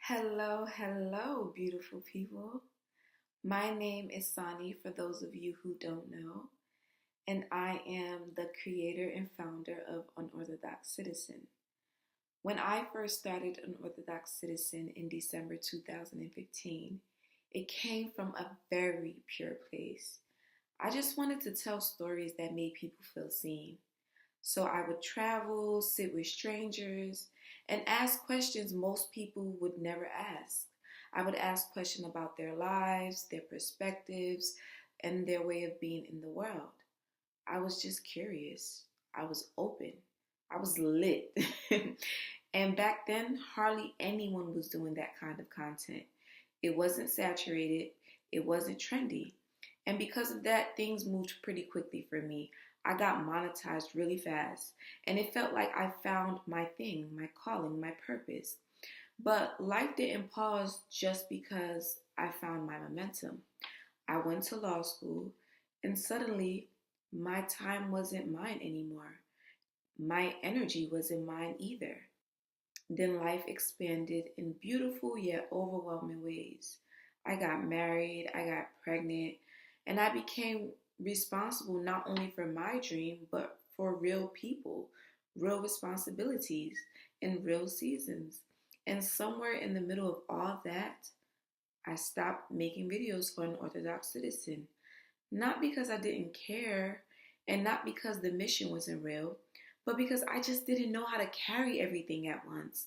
Hello, beautiful people. My name is Sani, for those of you who don't know, and I am the creator and founder of Unorthodox Citizen. When I first started Unorthodox Citizen in December 2015, it came from a very pure place. I just wanted to tell stories that made people feel seen. So I would travel, sit with strangers, and ask questions most people would never ask. I would ask questions about their lives, their perspectives, and their way of being in the world. I was just curious. I was open. I was lit. And back then, hardly anyone was doing that kind of content. It wasn't saturated, it wasn't trendy. And because of that, things moved pretty quickly for me. I got monetized really fast, and it felt like I found my thing, my calling, my purpose. But life didn't pause just because I found my momentum. I went to law school, and suddenly my time wasn't mine anymore. My energy wasn't mine either. Then life expanded in beautiful yet overwhelming ways. I got married, I got pregnant, and I became responsible not only for my dream, but for real people, real responsibilities, and real seasons. And somewhere in the middle of all that, I stopped making videos for Unorthodox Citizen. Not because I didn't care and not because the mission wasn't real, but because I just didn't know how to carry everything at once.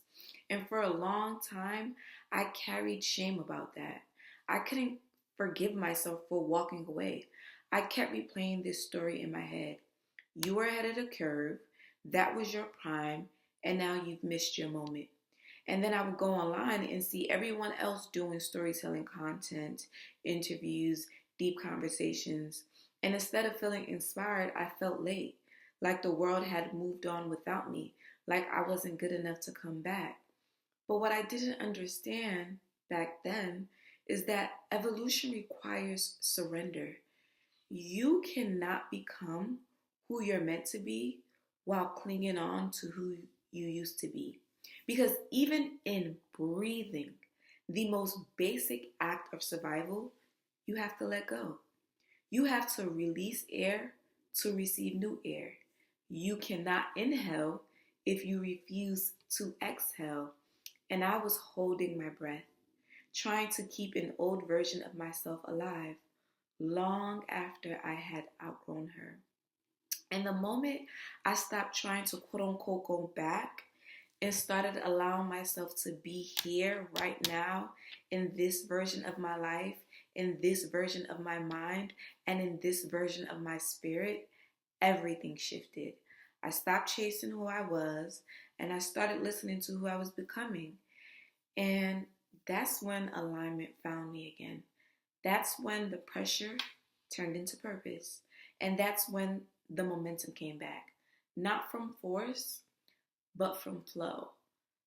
And for a long time, I carried shame about that. I couldn't forgive myself for walking away. I kept replaying this story in my head. You were ahead of the curve, that was your prime, and now you've missed your moment. And then I would go online and see everyone else doing storytelling content, interviews, deep conversations. And instead of feeling inspired, I felt late, like the world had moved on without me, like I wasn't good enough to come back. But what I didn't understand back then is that evolution requires surrender. You cannot become who you're meant to be while clinging on to who you used to be. Because even in breathing, the most basic act of survival, you have to let go. You have to release air to receive new air. You cannot inhale if you refuse to exhale. And I was holding my breath, trying to keep an old version of myself alive long after I had outgrown her. And the moment I stopped trying to quote unquote go back and started allowing myself to be here right now in this version of my life, in this version of my mind, and in this version of my spirit, everything shifted. I stopped chasing who I was and I started listening to who I was becoming. And that's when alignment found me again. That's when the pressure turned into purpose. And that's when the momentum came back. Not from force, but from flow.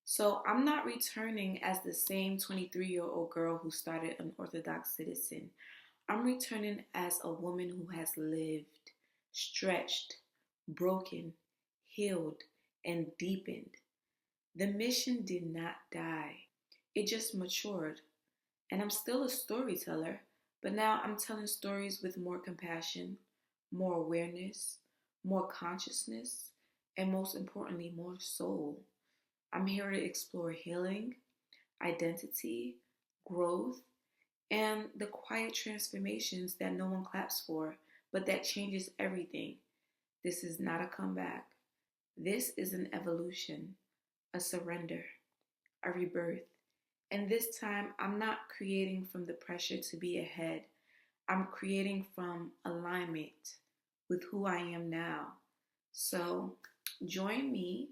So I'm not returning as the same 23-year-old girl who started Unorthodox Citizen. I'm returning as a woman who has lived, stretched, broken, healed, and deepened. The mission did not die. It just matured. And I'm still a storyteller, but now I'm telling stories with more compassion, more awareness, more consciousness, and most importantly, more soul. I'm here to explore healing, identity, growth, and the quiet transformations that no one claps for, but that changes everything. This is not a comeback. This is an evolution, a surrender, a rebirth. And this time, I'm not creating from the pressure to be ahead. I'm creating from alignment with who I am now. So join me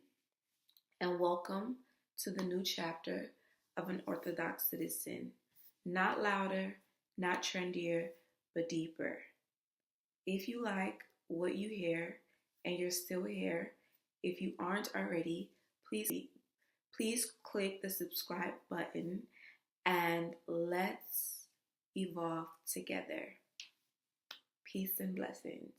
and welcome to the new chapter of Unorthodox Citizen. Not louder, not trendier, but deeper. If you like what you hear and you're still here, if you aren't already, please click the subscribe button and let's evolve together. Peace and blessings.